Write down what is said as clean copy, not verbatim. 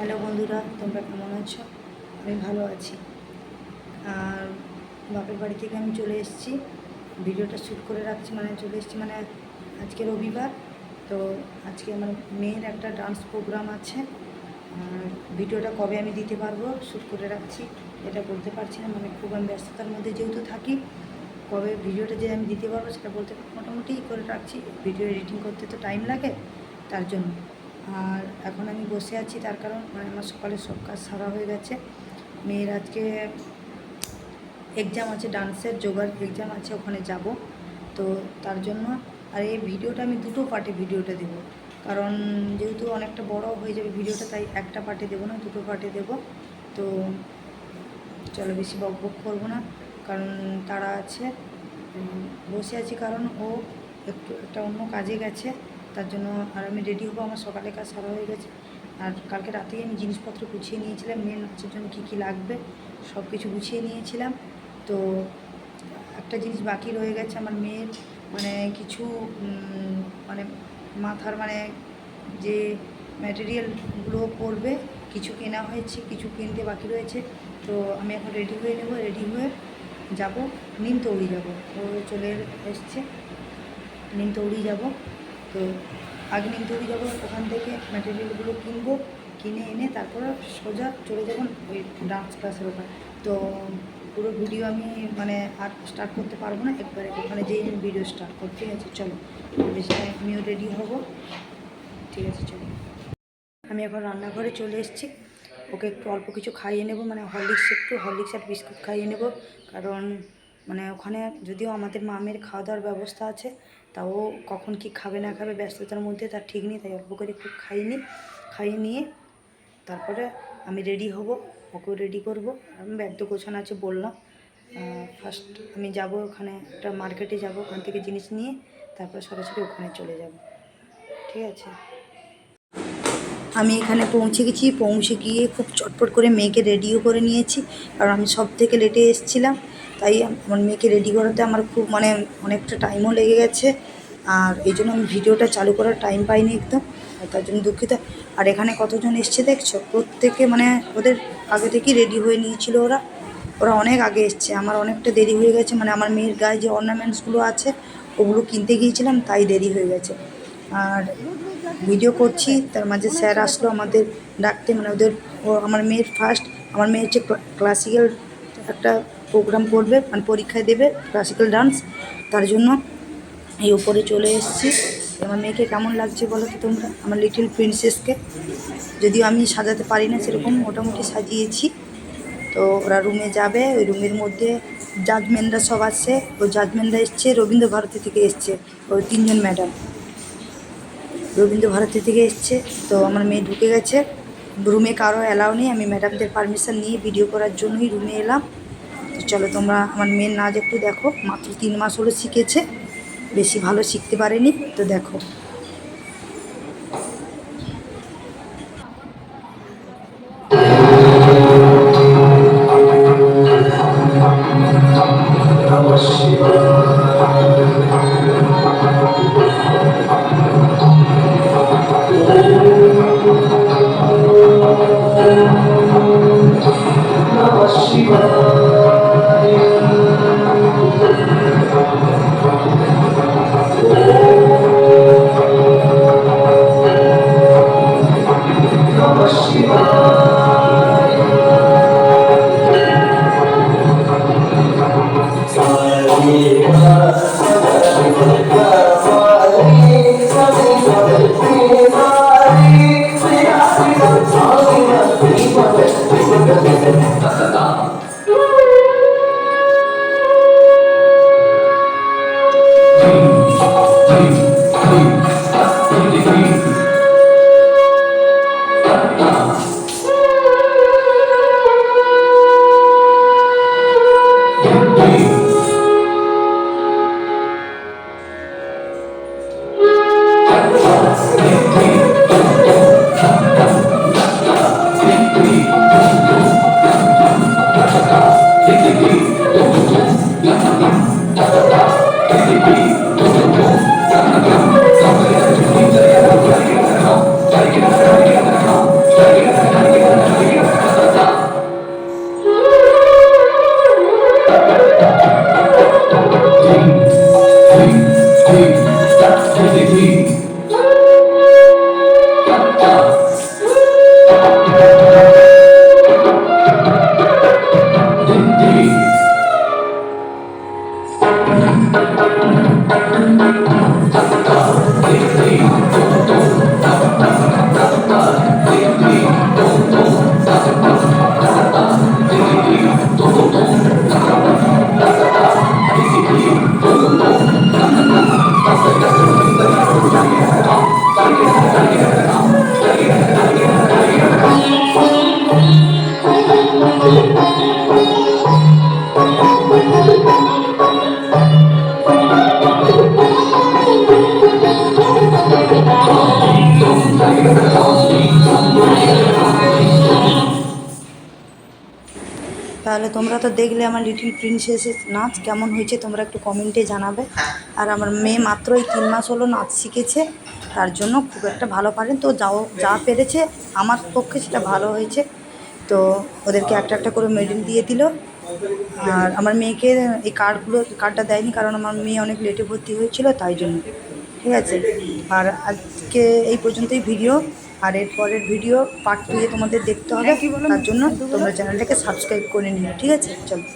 Hello বন্ধুরা, তোমরা কেমন আছো? আমি ভালো আছি। আর বাপের বাড়ি থেকে আমি চলে এসেছি, ভিডিওটা শ্যুট করে রাখছি, চলে এসেছি আজকে রবিবার। তো আজকে আমার মেয়ের একটা ডান্স প্রোগ্রাম আছে। আর ভিডিওটা কবে আমি দিতে পারবো শ্যুট করে রাখছি এটা বলতে পারছি না, খুব আমি ব্যস্ততার মধ্যে যেহেতু থাকি, কবে ভিডিওটা যে আমি দিতে পারবো সেটা বলতে মোটামুটি করে রাখছি। ভিডিও এডিটিং করতে তো টাইম লাগে, তার জন্য। আর এখন আমি বসে আছি, তার কারণ আমার সকালে সব কাজ সারা হয়ে গেছে। মেয়ের আজকে এক্সাম আছে, ডান্সের যোগার এক্সাম আছে, ওখানে যাব। তো তার জন্য আর এই ভিডিওটা আমি দুটো পার্টে ভিডিওটা দেবো, কারণ যেহেতু অনেকটা বড় হয়ে যাবে ভিডিওটা, তাই একটা পার্টে দেবো না, দুটো পার্টে দেবো। তো চলো বেশি বক বক করবো না, কারণ তারা আছে। বসে আছি কারণ ও একটা অন্য কাজে গেছে, তার জন্য। আর আমি রেডি হবো, আমার সকালে কাজ সারা হয়ে গেছে। আর কালকে রাতেই আমি জিনিসপত্র গুছিয়ে নিয়েছিলাম, মেয়ের নাচের জন্য কী কী লাগবে সব কিছু গুছিয়ে নিয়েছিলাম। তো একটা জিনিস বাকি রয়ে গেছে, আমার মেয়ের কিছু মাথার যে ম্যাটেরিয়ালগুলো পরবে, কিছু কেনা হয়েছে, কিছু কিনতে বাকি রয়েছে। তো আমি এখন রেডি হয়ে নেব, রেডি হয়ে যাব নিমতৌড়ি যাব। ও চলে এসছে, নিমতৌড়ি যাব। তো আগে নিমতৌড়ি যাব, ওখান থেকে ম্যাটেরিয়ালগুলো কিনবো, কিনে এনে তারপরে সোজা চলে যাব ওই ডান্স ক্লাসের ওখানে। তো পুরো ভিডিও আমি আর স্টার্ট করতে পারবো না, একবারে ওখানে যেই আমি ভিডিও স্টার্ট করতে। ঠিক আছে, চলো বেশি আমিও রেডি হব। ঠিক আছে, চলো। আমি এখন রান্নাঘরে চলে এসেছি, ওকে একটু অল্প কিছু খাইয়ে নেব, হরলিক্স আর বিস্কুট খাইয়ে নেব। কারণ ওখানে যদিও আমাদের মামের খাওয়া দাওয়ার ব্যবস্থা আছে, তাও কখন কি খাবে না খাবে ব্যস্ততার মধ্যে তার ঠিক নেই, তাই অল্প করে একটু খাইয়ে নিয়ে তারপরে আমি রেডি হব, ওকেও রেডি করব। আমি ব্যাগ তো গোছানো আছে বললাম। ফার্স্ট আমি যাব ওখানে, একটা মার্কেটে যাব, ওখান থেকে জিনিস নিয়ে তারপর সরাসরি ওখানে চলে যাব। ঠিক আছে, আমি এখানে পৌঁছে গেছি। পৌঁছে গিয়ে খুব চটপট করে মেয়েকে রেডিও করে নিয়েছি, কারণ আমি সব থেকে লেটে এসেছিলাম। তাই আমার মেয়েকে রেডি করাতে আমার খুব অনেকটা টাইমও লেগে গেছে। আর এই জন্য আমি ভিডিওটা চালু করার টাইম পাইনি একদম, তার জন্য দুঃখিত। আর এখানে কতজন এসছে দেখছো, প্রত্যেকে ওদের আগে থেকেই রেডি হয়ে নিয়েছিল। ওরা অনেক আগে এসছে, আমার অনেকটা দেরি হয়ে গেছে। আমার মেয়ের গায়ে যে অর্নামেন্টসগুলো আছে ওগুলো কিনতে গিয়েছিলাম, তাই দেরি হয়ে গেছে। আর ভিডিও করছি, তার মাঝে স্যার আসলো আমাদের ডাকতে, আমার মেয়ের আমার মেয়ে হচ্ছে ক্লাসিক্যাল একটা প্রোগ্রাম করবে, পরীক্ষায় দেবে ক্লাসিক্যাল ডান্স, তার জন্য এই উপরে চলে এসেছি। আমার মেয়েকে কেমন লাগছে বলো তো তোমরা, আমার লিটল প্রিন্সেসকে। যদিও আমি সাজাতে পারি না সেরকম, মোটামুটি সাজিয়েছি। তো ওরা রুমে যাবে, ওই রুমের মধ্যে জাজমেনরা সব আছে। ওই জাজমেনরা এসছে রবীন্দ্র ভারতী থেকে এসছে, ওই 3জন ম্যাডাম রবীন্দ্র ভারতী থেকে এসছে। তো আমার মেয়ে ঢুকে গেছে রুমে, কারো অ্যালাউ নেই, আমি ম্যাডামদের পারমিশন নিয়ে ভিডিও করার জন্যই রুমে এলাম। তো চলো তোমরা আমার মেয়ের নাচ একটু দেখো, মাত্র 3 মাস হলো শিখেছে, বেশি ভালো শিখতে পারেনি। তো দেখো, তাহলে তোমরা তো দেখলে আমার লিটিল প্রিন্সেসের নাচ কেমন হয়েছে, তোমরা একটু কমেন্টে জানাবে। আর আমার মেয়ে মাত্রই 3 মাস হলো নাচ শিখেছে, তার জন্য খুব একটা ভালো পারেন তো, যা পেরেছে আমার পক্ষে সেটা ভালো হয়েছে। তো ওদেরকে একটা একটা করে মেডেল দিয়ে দিল। আর আমার মেয়েকে এই কার্ডটা দেয়নি, কারণ আমার মেয়ে অনেক লেটে ভর্তি হয়েছিল তাই জন্য। ঠিক আছে, আর আজকে এই পর্যন্তই ভিডিও। আর এর পরের ভিডিও পার্ট 2 তোমাদের দেখতে হবে, তার জন্য তোমরা চ্যানেলটাকে সাবস্ক্রাইব করে নিও। ঠিক আছে, চলো।